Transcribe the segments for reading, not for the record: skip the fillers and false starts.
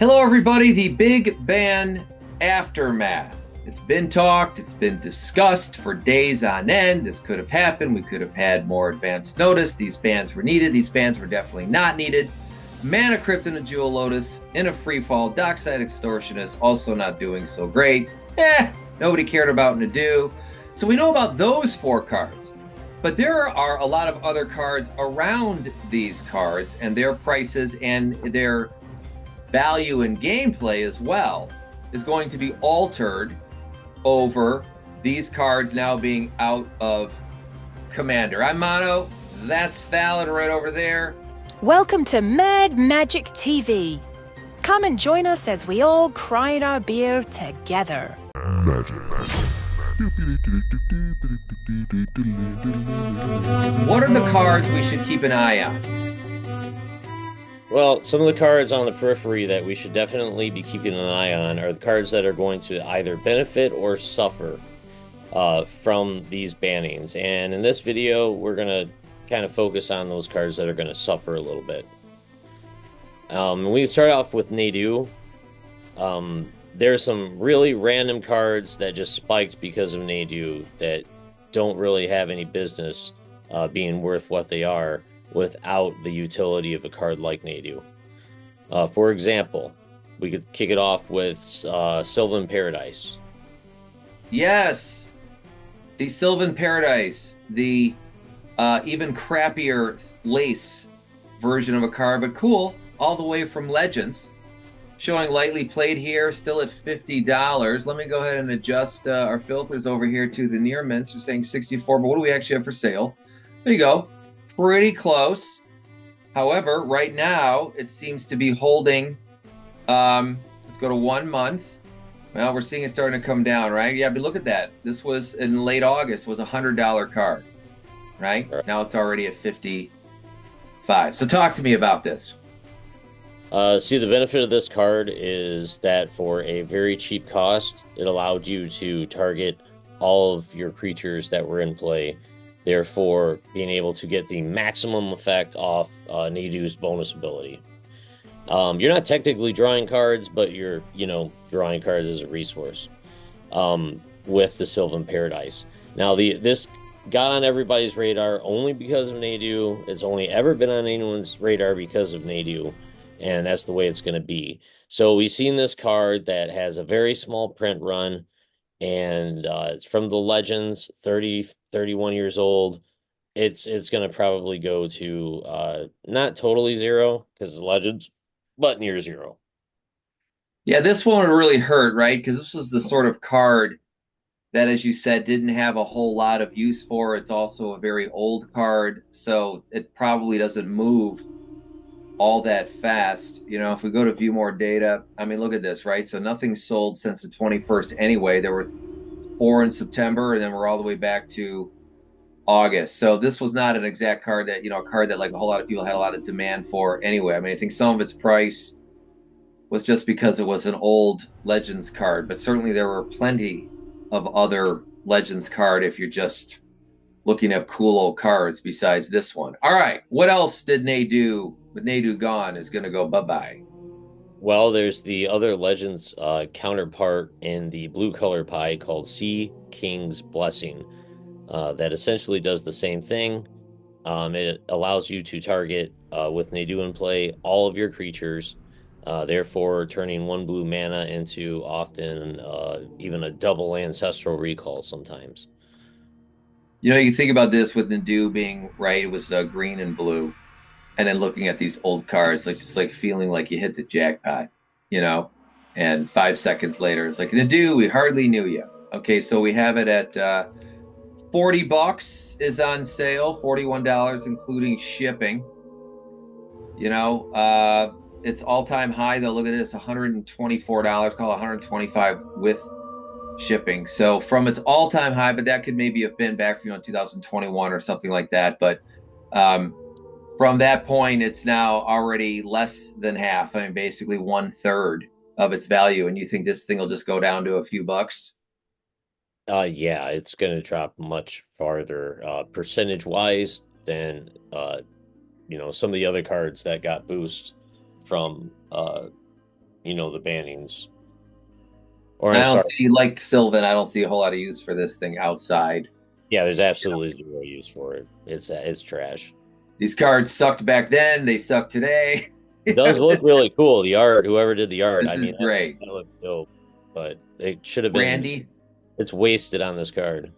Hello, everybody. The big ban aftermath. It's been talked, it's been discussed for days on end. This could have happened. We could have had more advance notice. These bans were needed. These bans were definitely not needed. Mana Crypt and a Jewel Lotus in a free fall. Dockside Extortionist also not doing so great. Nobody cared about Nadu. So we know about those four cards. But there are a lot of other cards around these cards and their prices and their value in gameplay as well is going to be altered over these cards now being out of Commander. I'm Mono. That's Thallid right over there. Welcome to Mad Magic TV. Come and join us as we all cry our beer together. What are the cards we should keep an eye on? Well, some of the cards on the periphery that we should definitely be keeping an eye on are the cards that are going to either benefit or suffer from these bannings. And in this video, we're going to kind of focus on those cards that are going to suffer a little bit. We start off with Nadu. There's some really random cards that just spiked because of Nadu that don't really have any business being worth what they are without the utility of a card like Nadu. For example, we could kick it off with Sylvan Paradise. Yes, the Sylvan Paradise, the even crappier lace version of a card, but cool, all the way from Legends. Showing lightly played here, still at $50. Let me go ahead and adjust our filters over here to the near mints. We're saying 64, but what do we actually have for sale? There you go. Pretty close. However, right now, it seems to be holding. Let's go to 1 month. Well, we're seeing it starting to come down, right? Yeah, but look at that. This was in late August, was a $100 card, right? Now it's already at 55. So talk to me about this. See, the benefit of this card is that for a very cheap cost, it allowed you to target all of your creatures that were in play, therefore being able to get the maximum effect off Nadu's bonus ability. You're not technically drawing cards, but you're, drawing cards as a resource with the Sylvan Paradise. Now, this got on everybody's radar only because of Nadu. It's only ever been on anyone's radar because of Nadu, and that's the way it's going to be. So we've seen this card that has a very small print run, and it's from the Legends, 31 years old. It's going to probably go to not totally zero because it's Legends, but near zero. Yeah, this one would really hurt, right? Because this was the sort of card that, as you said, didn't have a whole lot of use for. It's also a very old card, so it probably doesn't move all that fast. If we go to view more data, I mean, look at this, right? So nothing's sold since the 21st anyway. There were 4 in September, and then we're all the way back to August. So this was not an exact card that, a card that like a whole lot of people had a lot of demand for anyway. I mean, I think some of its price was just because it was an old Legends card, but certainly there were plenty of other Legends card if you're just looking at cool old cards besides this one. All right, what else did Nadu, with Nadu gone, is going to go bye-bye? Well, there's the other Legends counterpart in the blue color pie called Sea King's Blessing that essentially does the same thing. It allows you to target, with Nadu in play, all of your creatures, therefore turning 1 blue mana into often even a double ancestral recall sometimes. You think about this with Nadu being, right, it was green and blue, and then looking at these old cards, like just like feeling like you hit the jackpot, and 5 seconds later, it's like, Nadu, we hardly knew you. Okay, so we have it at $40 is on sale, $41 including shipping. It's all-time high though. Look at this, $124, call it $125 with shipping. So from its all-time high, but that could maybe have been back 2021 or something like that. But from that point, it's now already less than half. I mean, basically 1/3 of its value. And you think this thing will just go down to a few bucks? Yeah, it's going to drop much farther percentage-wise than some of the other cards that got boost from the bannings. Or I I'm don't sorry. see, like Sylvan, I don't see a whole lot of use for this thing outside. Yeah, there's absolutely zero use for it. It's trash. These cards sucked back then, they suck today. It does look really cool. The art, whoever did the art, I This is mean, great. that looks dope. But it should have been. Randy, It's wasted on this card.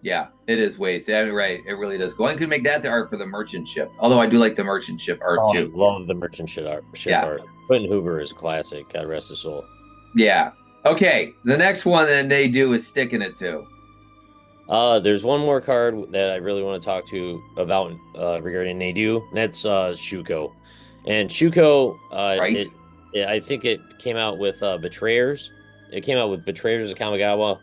yeah, it is waste. Yeah, right. It really does. One could make that the art for the merchant ship. Although I do like the merchant ship art Oh, I too. love the merchant ship Yeah. art. Quentin Hoover is classic. God rest his soul. Yeah. Okay. The next one that they do is sticking it to. There's one more card that I really want to talk to about regarding Nadu, and that's Shuko. And Shuko, Right? I think it came out with Betrayers. It came out with Betrayers of Kamigawa.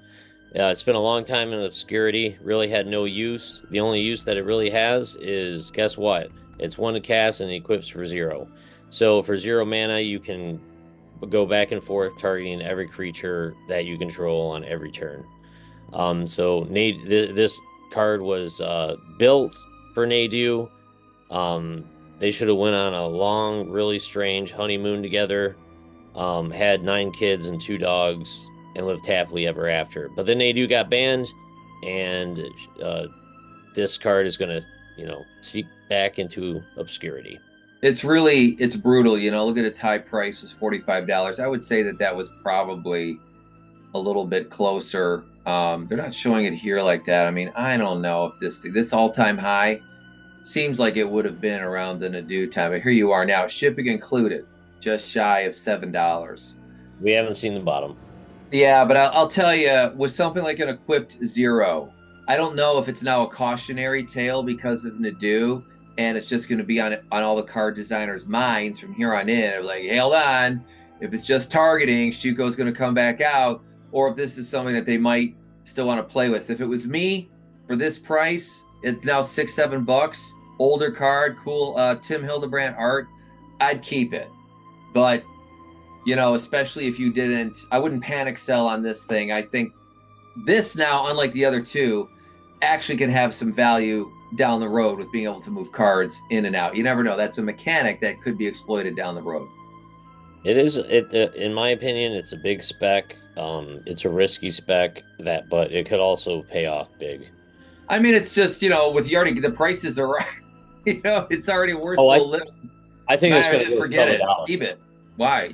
It's been a long time in obscurity. Really had no use. The only use that it really has is guess what? It's one to cast and equips for 0. So for 0 mana, you can go back and forth targeting every creature that you control on every turn. So Nate, this card was built for Nadu. Um, they should have went on a long, really strange honeymoon together. Had 9 kids and 2 dogs, and lived happily ever after. But then Nadu got banned, and uh, this card is going to, seep back into obscurity. It's brutal. Look at its high price was $45. I would say that that was probably a little bit closer. They're not showing it here like that. I mean, I don't know if this all time high seems like it would have been around the Nadu time. But here you are now, shipping included, just shy of $7. We haven't seen the bottom. Yeah, but I'll tell you, with something like an equipped 0, I don't know if it's now a cautionary tale because of Nadu, and it's just going to be on all the card designers' minds from here on in. Like, hey, hold on, if it's just targeting, Shuko's going to come back out, or if this is something that they might still want to play with. If it was me, for this price, it's now $6-7. Older card, cool. Tim Hildebrand art, I'd keep it, but especially if you didn't, I wouldn't panic sell on this thing. I think this now, unlike the other two, actually can have some value down the road with being able to move cards in and out. You never know. That's a mechanic that could be exploited down the road. It is in my opinion, it's a big spec. It's a risky spec but it could also pay off big. I mean, it's just, with the prices are right. It's already worth Oh, so I little. I think it's Man, gonna just go forget sub a it. Just dollar. keep it. Why?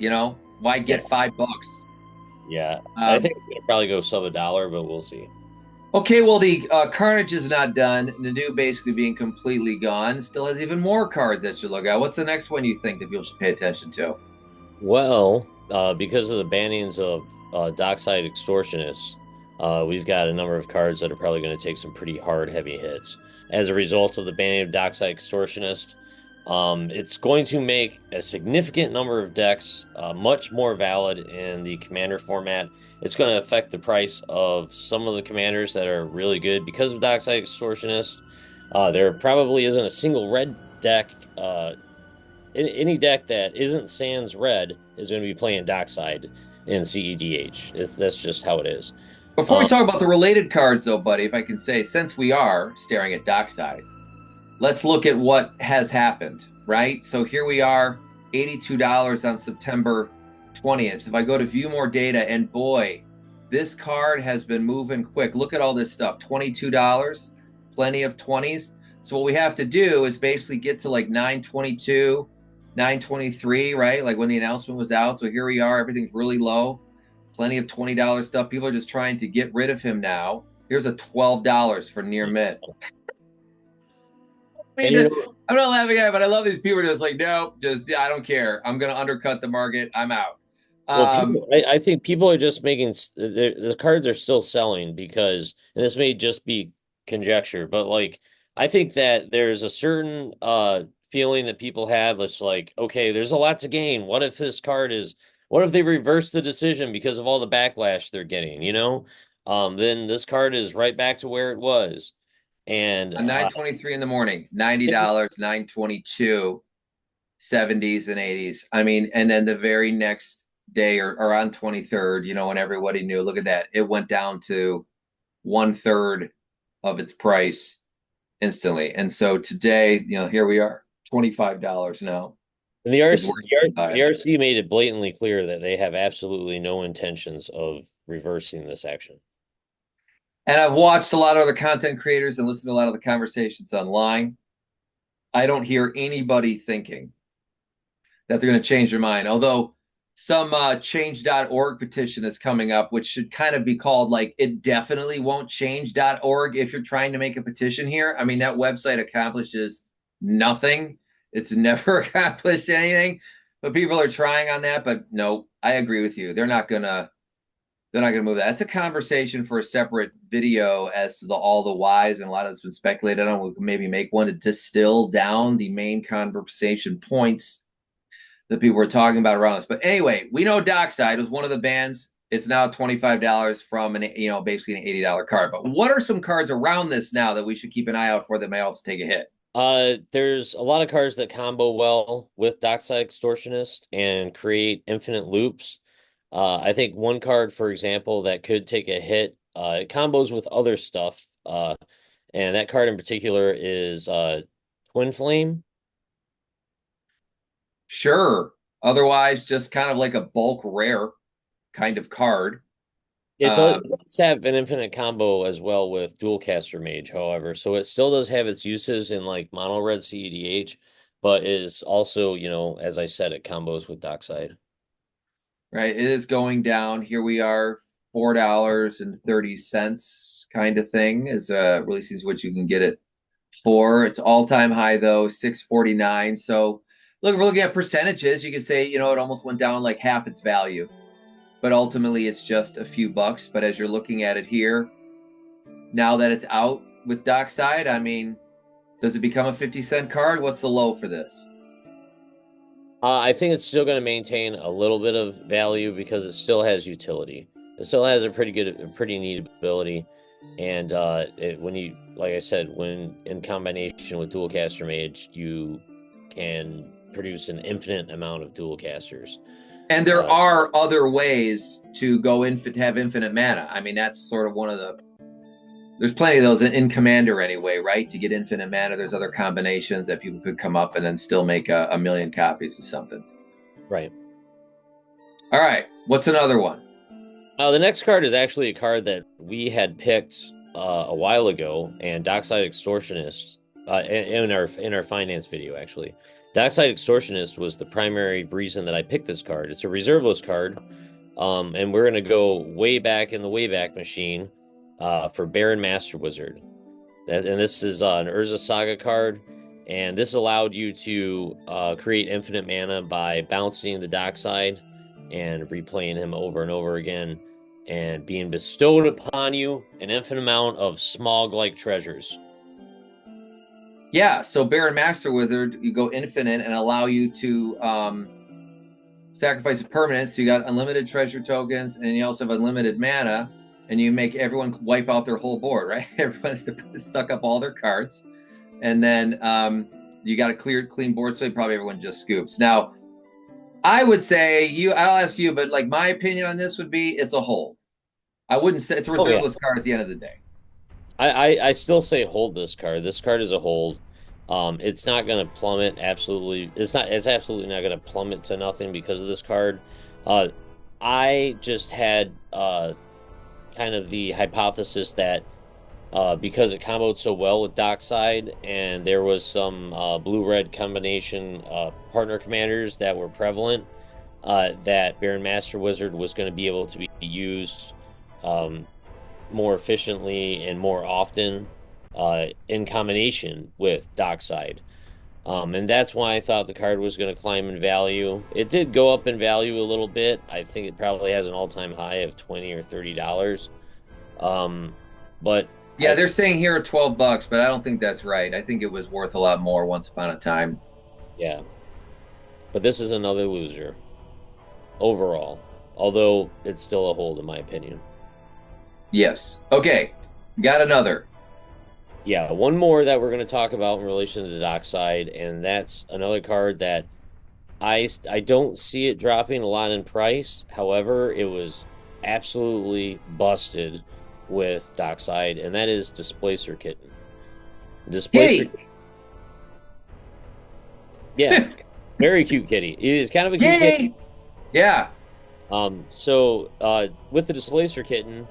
Why Yeah, get $5? yeah. I Um, think it's gonna probably go sub a dollar, but we'll see. Okay, well, the Carnage is not done. Nadu basically being completely gone. Still has even more cards that should look at. What's the next one you think that people should pay attention to? Well, because of the bannings of Dockside Extortionists, we've got a number of cards that are probably going to take some pretty hard, heavy hits. As a result of the banning of Dockside Extortionist, it's going to make a significant number of decks much more valid in the commander format. It's going to affect the price of some of the commanders that are really good because of Dockside Extortionist. There probably isn't a single red deck any deck that isn't sans red is going to be playing Dockside in CEDH. That's just how it is. Before we Um, talk about the related cards, though, buddy, if I can say, since we are staring at Dockside, let's look at what has happened, right? So here we are, $82 on September 20th. If I go to view more data, and boy, this card has been moving quick. Look at all this stuff, $22, plenty of 20s. So what we have to do is basically get to like 922, 923, right? Like when the announcement was out. So here we are, everything's really low. Plenty of $20 stuff. People are just trying to get rid of him now. Here's a $12 for near mint. I and mean, I'm not laughing at it, but I love these people just like, no, just I don't care. I'm gonna undercut the market. I'm out. well, Um, I think people are just making the cards are still selling because, and this may just be conjecture, but like I think that there's a certain feeling that people have. It's like, okay, there's a lot to gain. What if they reverse the decision because of all the backlash they're getting, Then this card is right back to where it was. And on 923 in the morning, $90, 922, 70s and 80s. I mean, and then the very next day or on 23rd, when everybody knew, look at that, it went down to 1/3 of its price instantly. And so today, here we are, $25 now. And the is RC, worth the RC made it blatantly clear that they have absolutely no intentions of reversing this action. And I've watched a lot of other content creators and listened to a lot of the conversations online. I don't hear anybody thinking that they're going to change their mind. Although some change.org petition is coming up, which should kind of be called like it definitely won't change.org if you're trying to make a petition here. I mean, that website accomplishes nothing. It's never accomplished anything. But people are trying on that. But no, I agree with you. They're not going to move that. That's a conversation for a separate video as to all the whys, and a lot of it's been speculated on. We'll maybe make one to distill down the main conversation points that people were talking about around this. But anyway, we know Dockside was one of the bands. It's now $25 from basically an $80 card. But what are some cards around this now that we should keep an eye out for that may also take a hit? There's a lot of cards that combo well with Dockside Extortionist and create infinite loops. I think one card, for example, that could take a hit, it combos with other stuff. And that card in particular is Twinflame. Sure. Otherwise, just kind of like a bulk rare kind of card. It Um, does have an infinite combo as well with Dualcaster Mage, however, so it still does have its uses in like mono red CEDH, but is also, as I said, it combos with Dockside. right. It is going down. Here we are, $4.30 kind of thing is really seems what you can get it for. It's all-time high though, 649. So look, if we're looking at percentages, you could say, it almost went down like half its value. But ultimately it's just a few bucks. But as you're looking at it here, now that it's out with Dockside, I mean, does it become a 50-cent card? What's the low for this? I think it's still going to maintain a little bit of value because it still has utility. It still has a pretty neat ability, and when you, like I said, when in combination with Dualcaster Mage, you can produce an infinite amount of dual casters. And there are other ways to have infinite mana. I mean, that's sort of one of the. There's plenty of those in Commander anyway, right? To get infinite mana, there's other combinations that people could come up and then still make a million copies of something. Right. All right. What's another one? The next card is actually a card that we had picked a while ago, and Dockside Extortionist in our finance video actually. Dockside Extortionist was the primary reason that I picked this card. It's a reserveless card, and we're gonna go way back in the Wayback Machine for Barrin Master Wizard. And this is an Urza Saga card, and this allowed you to create infinite mana by bouncing the Dockside and replaying him over and over again, and being bestowed upon you an infinite amount of smog-like treasures. Yeah, so Barrin Master Wizard, you go infinite and allow you to sacrifice a permanent, so you got unlimited treasure tokens, and you also have unlimited mana, and you make everyone wipe out their whole board, right? Everyone has to suck up all their cards, and then you got a clean board, so probably everyone just scoops. Now, I would say I'll ask you, but like my opinion on this would be it's a hold. I wouldn't say it's a reserveless card at the end of the day. I still say hold this card. This card is a hold. It's not going to plummet. Absolutely, it's absolutely not going to plummet to nothing because of this card. I just had kind of the hypothesis that because it comboed so well with Dockside, and there was some blue-red combination partner commanders that were prevalent, that Barrin Master Wizard was going to be able to be used more efficiently and more often in combination with Dockside. And that's why I thought the card was going to climb in value. It did go up in value a little bit. I think it probably has an all-time high of $20 or $30. But yeah, they're saying here $12, but I don't think that's right. I think it was worth a lot more once upon a time. Yeah. But this is another loser overall, although it's still a hold in my opinion. Yes. Okay. Got another. Yeah, one more that we're going to talk about in relation to the Dockside, and that's another card that I don't see it dropping a lot in price. However, it was absolutely busted with Dockside, and that is Displacer Kitten. Displacer. Kitty. Yeah. Very cute kitty. It is kind of a cute kitty. Yay! Yeah. With the Displacer Kitten,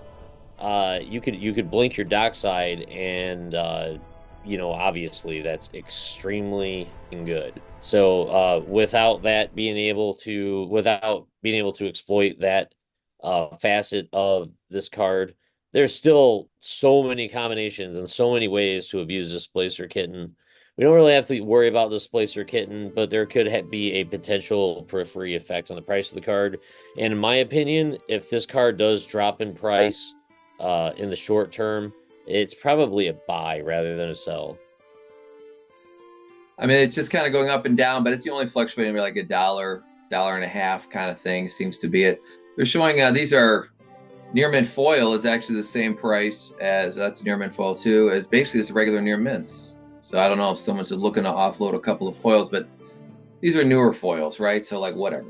you could blink your Dockside, and obviously that's extremely good. So without being able to exploit that facet of this card, there's still so many combinations and so many ways to abuse Displacer Kitten. We don't really have to worry about Displacer Kitten, but there could be a potential periphery effect on the price of the card. And in my opinion, if this card does drop in price in the short term, it's probably a buy rather than a sell. I mean, it's just kind of going up and down, but it's only fluctuating like a dollar, dollar and a half kind of thing seems to be it. They're showing these are near mint foil is actually the same price as that's near mint foil too, as basically as regular near mints. So I don't know if someone's just looking to offload a couple of foils, but these are newer foils, right? So like whatever.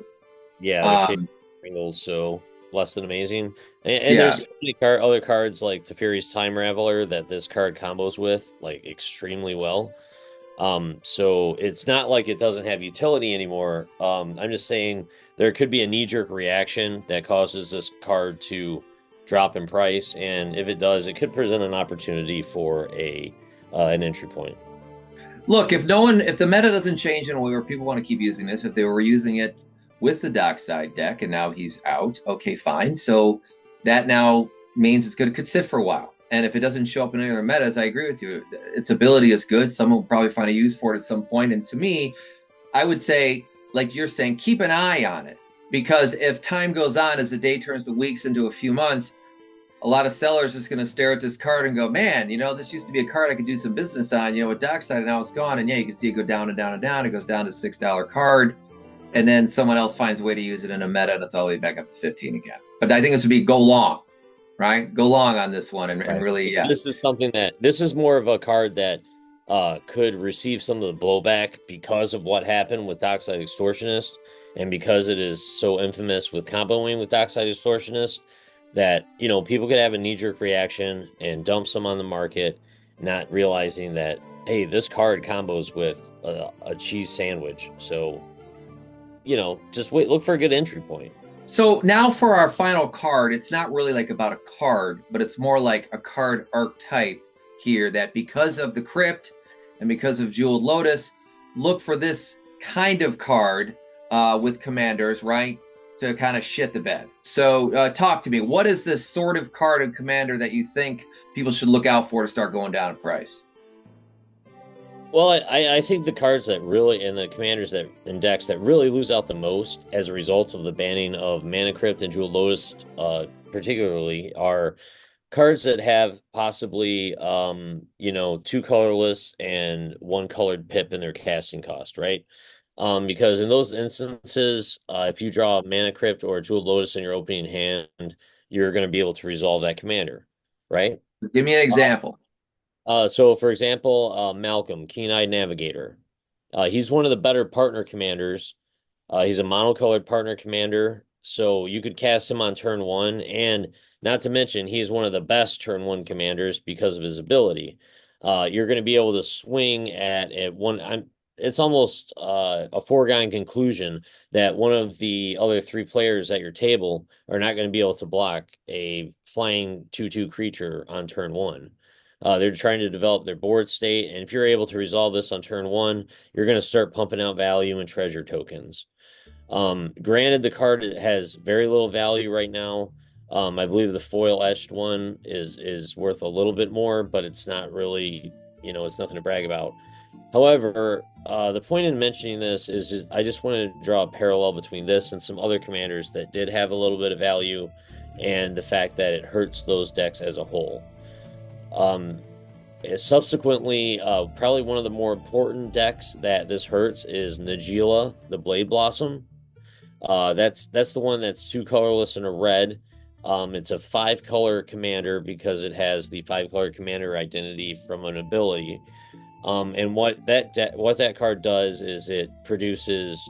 Yeah, they're shaped Um, Pringles, so less than amazing. And yeah. there's so many other cards like Teferi's Time Raveler that this card combos with like extremely well. So it's not like it doesn't have utility anymore. I'm just saying there could be a knee-jerk reaction that causes this card to drop in price, and if it does, it could present an opportunity for an entry point. Look, if the meta doesn't change in a way where people want to keep using this, if they were using it with the Dockside deck and now he's out, okay, fine. So that now means it's good, could sit for a while. And if it doesn't show up in any other metas, I agree with you. Its ability is good. Someone will probably find a use for it at some point. And to me, I would say, like you're saying, keep an eye on it. Because if time goes on, as the day turns to weeks into a few months, a lot of sellers just going to stare at this card and go, man, this used to be a card I could do some business on, with Dockside, and now it's gone. And yeah, you can see it go down and down and down. It goes down to $6 card. And then someone else finds a way to use it in a meta, and it's all the way back up to 15 again. But I think this would be go long, right? Go long on this one and really, yeah. This is more of a card that could receive some of the blowback because of what happened with Dockside Extortionist, and because it is so infamous with comboing with Dockside Extortionist, that people could have a knee-jerk reaction and dump some on the market, not realizing that, hey, this card combos with a cheese sandwich. So just wait, look for a good entry point. So now for our final card, it's not really like about a card, but it's more like a card archetype here, that because of the crypt and because of Jeweled Lotus, look for this kind of card with commanders, right? To kind of shit the bed. So talk to me. What is this sort of card and commander that you think people should look out for to start going down in price? Well, I think the cards that really, and the commanders that in decks that really lose out the most as a result of the banning of Mana Crypt and Jewel Lotus, particularly, are cards that have possibly, two colorless and one colored pip in their casting cost, right? Because in those instances, if you draw a Mana Crypt or a Jewel Lotus in your opening hand, you're going to be able to resolve that commander, right? Give me an example. So for example, Malcolm, Keen-Eyed Navigator. He's one of the better partner commanders. He's a monocolored partner commander, so you could cast him on turn one, and not to mention he's one of the best turn one commanders because of his ability. You're going to be able to swing at one. It's almost a foregone conclusion that one of the other three players at your table are not going to be able to block a flying 2/2 creature on turn one. They're trying to develop their board state, and if you're able to resolve this on turn one, you're going to start pumping out value and treasure tokens. Granted, the card has very little value right now. I believe the foil etched one is worth a little bit more, but it's not really, it's nothing to brag about. However, the point in mentioning this is I just wanted to draw a parallel between this and some other commanders that did have a little bit of value, and the fact that it hurts those decks as a whole. Subsequently, probably one of the more important decks that this hurts is Najeela, the Blade Blossom. That's the one that's two colorless and a red. It's a 5-color commander because it has the 5-color commander identity from an ability. And what that card does is it produces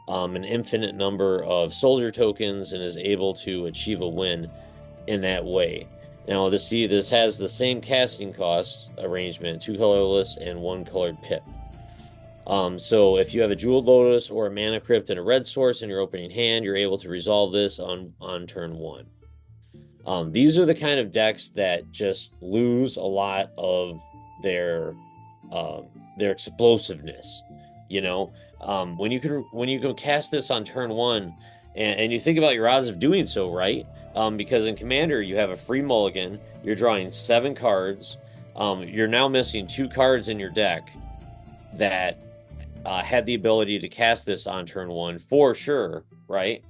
an infinite number of soldier tokens and is able to achieve a win in that way. Now, this has the same casting cost arrangement, 2 colorless and 1 colored pip. So if you have a Jeweled Lotus or a Mana Crypt and a red source in your opening hand, you're able to resolve this on turn 1. These are the kind of decks that just lose a lot of their explosiveness. You know, when you can cast this on turn 1, and you think about your odds of doing so, right? Because in Commander you have a free mulligan, you're drawing 7 cards, you're now missing 2 cards in your deck that had the ability to cast this on turn 1 for sure, right?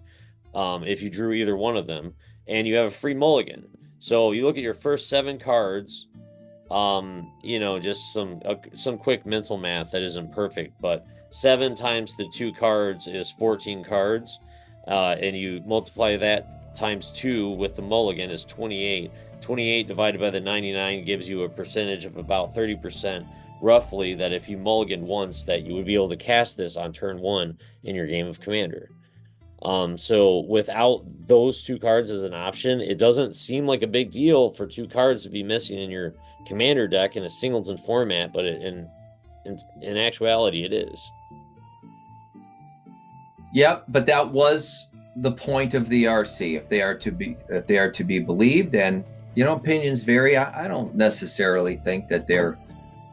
If you drew either one of them, and you have a free mulligan. So you look at your first 7 cards, just some quick mental math that isn't perfect, but 7 times the 2 cards is 14 cards, and you multiply that times 2 with the mulligan is 28. 28 divided by the 99 gives you a percentage of about 30%, roughly, that if you mulligan once, that you would be able to cast this on turn 1 in your game of Commander. So without those 2 cards as an option, it doesn't seem like a big deal for 2 cards to be missing in your Commander deck in a singleton format, but in actuality, it is. Yep, but that was the point of the RC. If they are to be believed, and opinions vary. I don't necessarily think that they're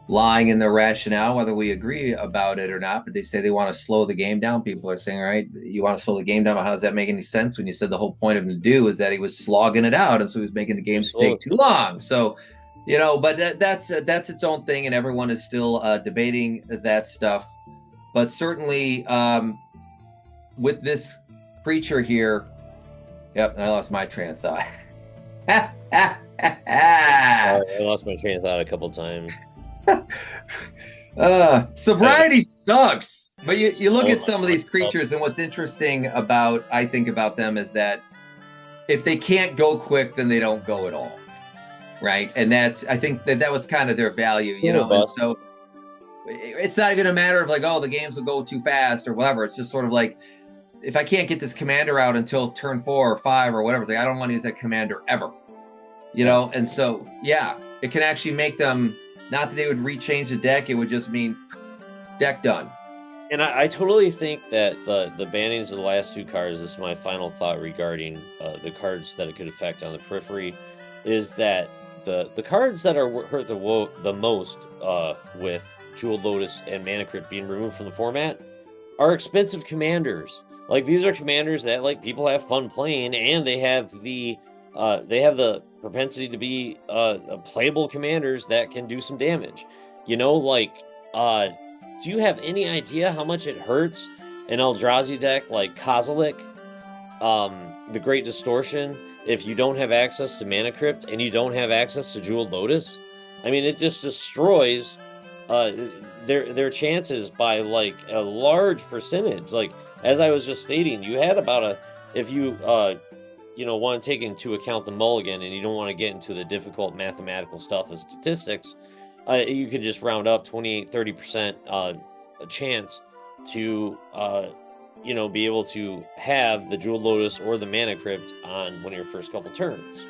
lying in their rationale, whether we agree about it or not. But they say they want to slow the game down. People are saying, all right, you want to slow the game down. How does that make any sense when you said the whole point of him to do is that he was slogging it out, and so he was making the games take too long. So, but that's its own thing, and everyone is still debating that stuff. But certainly, with this creature here, yep, I lost my train of thought. I lost my train of thought a couple times. Sobriety sucks. But you look at some of these creatures, and what's interesting I think about them is that if they can't go quick, then they don't go at all, right? And I think that was kind of their value, and so it's not even a matter of like, oh, the games will go too fast or whatever. It's just sort of like, if I can't get this commander out until turn 4 or 5 or whatever, it's like, I don't want to use that commander ever, and so, yeah, it can actually make them, not that they would rechange the deck, it would just mean deck done. And I totally think that the bannings of the last 2 cards, this is my final thought regarding the cards that it could affect on the periphery, is that the cards that are hurt the most with Jeweled Lotus and Mana Crypt being removed from the format are expensive commanders. Like, these are commanders that, like, people have fun playing, and they have the propensity to be playable commanders that can do some damage. Do you have any idea how much it hurts an Eldrazi deck like Kozilek, the Great Distortion, if you don't have access to Mana Crypt and you don't have access to Jeweled Lotus? I mean, it just destroys their chances by like a large percentage. Like, as I was just stating, you had about if you want to take into account the mulligan and you don't want to get into the difficult mathematical stuff of statistics, you could just round up 28-30% a chance to be able to have the Jeweled Lotus or the Mana Crypt on one of your first couple turns.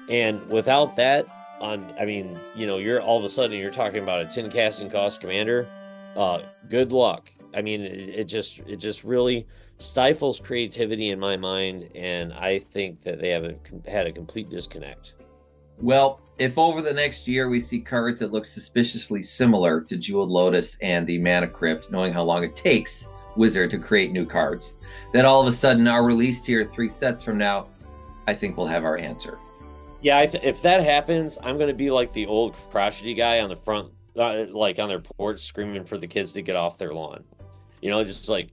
And without that, you're all of a sudden you're talking about a 10 casting cost commander. Good luck. I mean, it just really stifles creativity in my mind, and I think that they have had a complete disconnect. Well, if over the next year we see cards that look suspiciously similar to Jeweled Lotus and the Mana Crypt, knowing how long it takes Wizard to create new cards, that all of a sudden are released here 3 sets from now, I think we'll have our answer. Yeah, if that happens, I'm going to be like the old crotchety guy on the front, like on their porch, screaming for the kids to get off their lawn. Just like,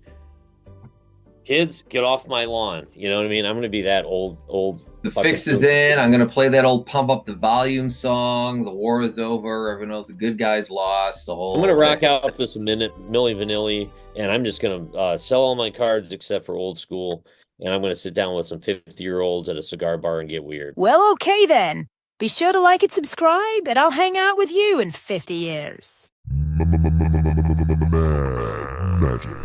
kids, get off my lawn. You know what I mean? I'm going to be that old. The fix is in. I'm going to play that old Pump Up the Volume song. The war is over. Everyone knows the good guys lost. I'm going to rock out this Milli Vanilli, and I'm just going to sell all my cards except for old school. And I'm going to sit down with some 50-year-olds at a cigar bar and get weird. Well, okay then. Be sure to like and subscribe, and I'll hang out with you in 50 years. Magic.